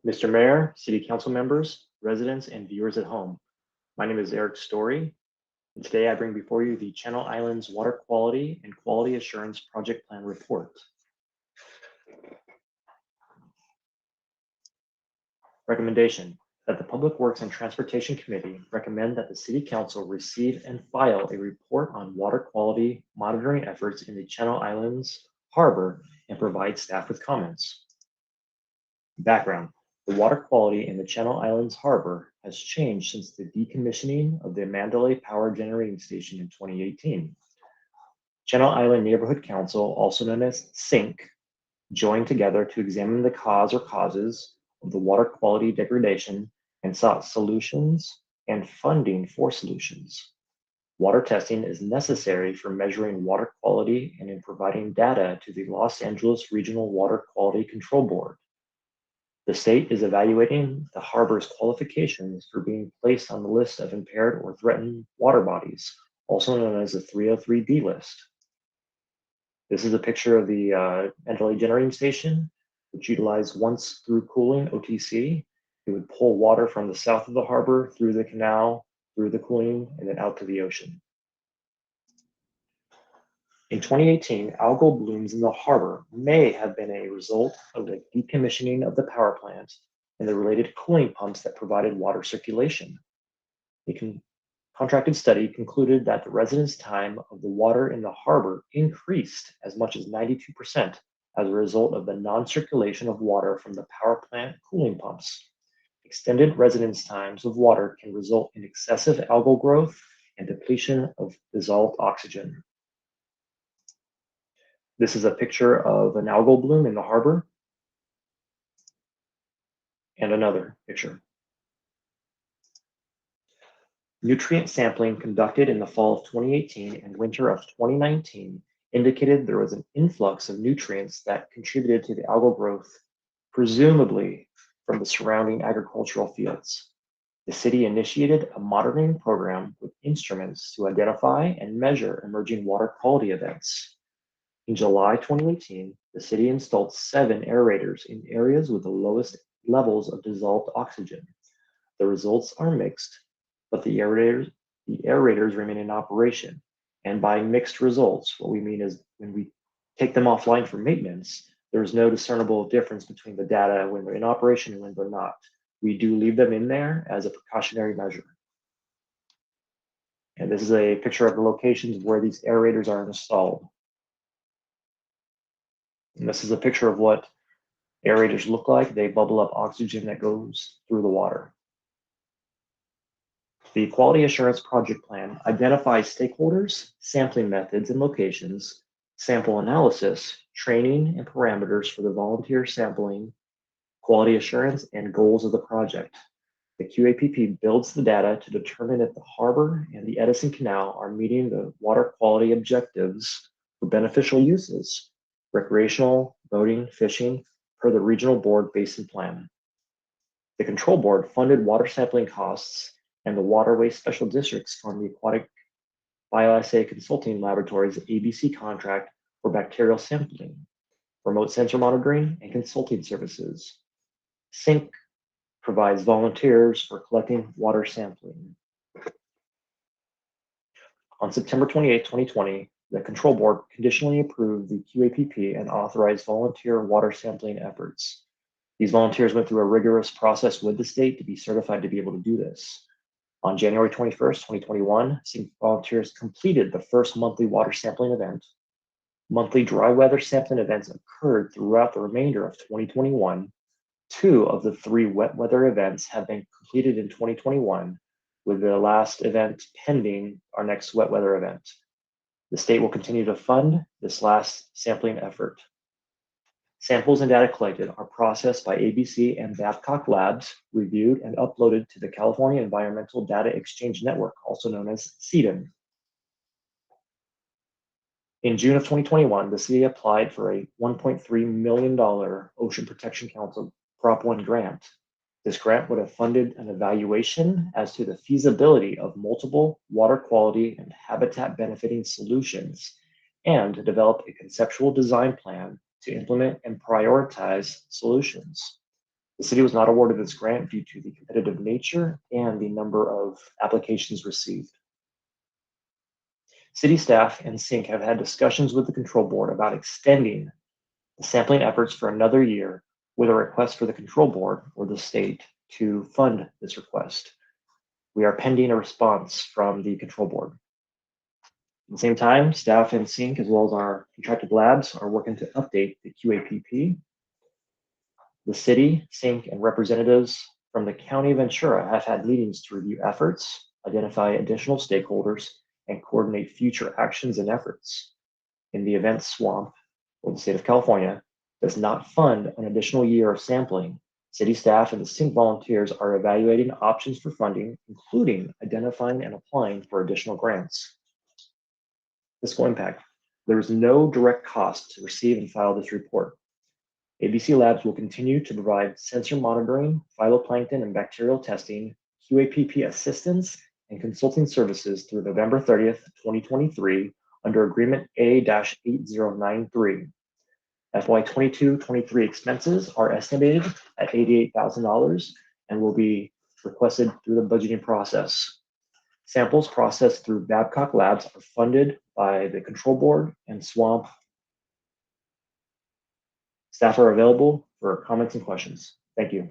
Mr. Mayor, City Council members, residents, and viewers at home. My name is Eric Story, and today I bring before you the Channel Islands Water Quality and Quality Assurance Project Plan Report. Recommendation that the Public Works and Transportation Committee recommend that the City Council receive and file a report on water quality monitoring efforts in the Channel Islands Harbor and provide staff with comments. Background. The water quality in the Channel Islands Harbor has changed since the decommissioning of the Mandalay Power Generating Station in 2018. Channel Island Neighborhood Council, also known as SYNC, joined together to examine the cause or causes of the water quality degradation and sought solutions and funding for solutions. Water testing is necessary for measuring water quality and in providing data to the Los Angeles Regional Water Quality Control Board. The state is evaluating the harbor's qualifications for being placed on the list of impaired or threatened water bodies, also known as the 303D list. This is a picture of the Mandalay Generating Station, which utilized once through cooling OTC. It would pull water from the south of the harbor through the canal, through the cooling, and then out to the ocean. In 2018, algal blooms in the harbor may have been a result of the decommissioning of the power plant and the related cooling pumps that provided water circulation. A contracted study concluded that the residence time of the water in the harbor increased as much as 92% as a result of the non-circulation of water from the power plant cooling pumps. Extended residence times of water can result in excessive algal growth and depletion of dissolved oxygen. This is a picture of an algal bloom in the harbor. And another picture. Nutrient sampling conducted in the fall of 2018 and winter of 2019 indicated there was an influx of nutrients that contributed to the algal growth, presumably from the surrounding agricultural fields. The city initiated a monitoring program with instruments to identify and measure emerging water quality events. In July 2018, the city installed 7 aerators in areas with the lowest levels of dissolved oxygen. The results are mixed, but the aerators remain in operation. And by mixed results, what we mean is when we take them offline for maintenance, there's no discernible difference between the data when they're in operation and when they're not. We do leave them in there as a precautionary measure. And this is a picture of the locations where these aerators are installed. And this is a picture of what aerators look like. They bubble up oxygen that goes through the water. The Quality Assurance Project Plan identifies stakeholders, sampling methods and locations, sample analysis, training and parameters for the volunteer sampling, quality assurance, and goals of the project. The QAPP builds the data to determine if the harbor and the Edison Canal are meeting the water quality objectives for beneficial uses, recreational, boating, fishing, per the Regional Board Basin Plan. The Control Board funded water sampling costs, and the Waterway Special Districts fund the Aquatic Bioassay Consulting Laboratories ABC contract for bacterial sampling, remote sensor monitoring, and consulting services. SYNC provides volunteers for collecting water sampling. On September 28, 2020, the Control Board conditionally approved the QAPP and authorized volunteer water sampling efforts. These volunteers went through a rigorous process with the state to be certified to be able to do this. On January 21st, 2021, SYNC volunteers completed the first monthly water sampling event. Monthly dry weather sampling events occurred throughout the remainder of 2021. 2 of the 3 wet weather events have been completed in 2021, with the last event pending our next wet weather event. The state will continue to fund this last sampling effort. Samples and data collected are processed by ABC and Babcock Labs, reviewed and uploaded to the California Environmental Data Exchange Network, also known as CEDN. In June of 2021, the city applied for a $1.3 million Ocean Protection Council Prop 1 grant. This grant would have funded an evaluation as to the feasibility of multiple water quality and habitat benefiting solutions and to develop a conceptual design plan to implement and prioritize solutions. The The city was not awarded this grant due to the competitive nature and the number of applications received. City staff and SYNC have had discussions with the control board about extending the sampling efforts for another year with a request for the control board or the state to fund this request. We are pending a response from the control board. At the same time, staff and SYNC, as well as our contracted labs, are working to update the QAPP. The city, SYNC, and representatives from the County of Ventura have had meetings to review efforts, identify additional stakeholders, and coordinate future actions and efforts. In the event SWAMP, or the state of California, does not fund an additional year of sampling, city staff and the SYNC volunteers are evaluating options for funding, including identifying and applying for additional grants. Fiscal impact. There is no direct cost to receive and file this report. ABC Labs will continue to provide sensor monitoring, phytoplankton and bacterial testing, QAPP assistance, and consulting services through November 30th, 2023 under Agreement A-8093. FY 22-23 expenses are estimated at $88,000 and will be requested through the budgeting process. Samples processed through Babcock Labs are funded by the control board and SWAMP. Staff are available for comments and questions. Thank you.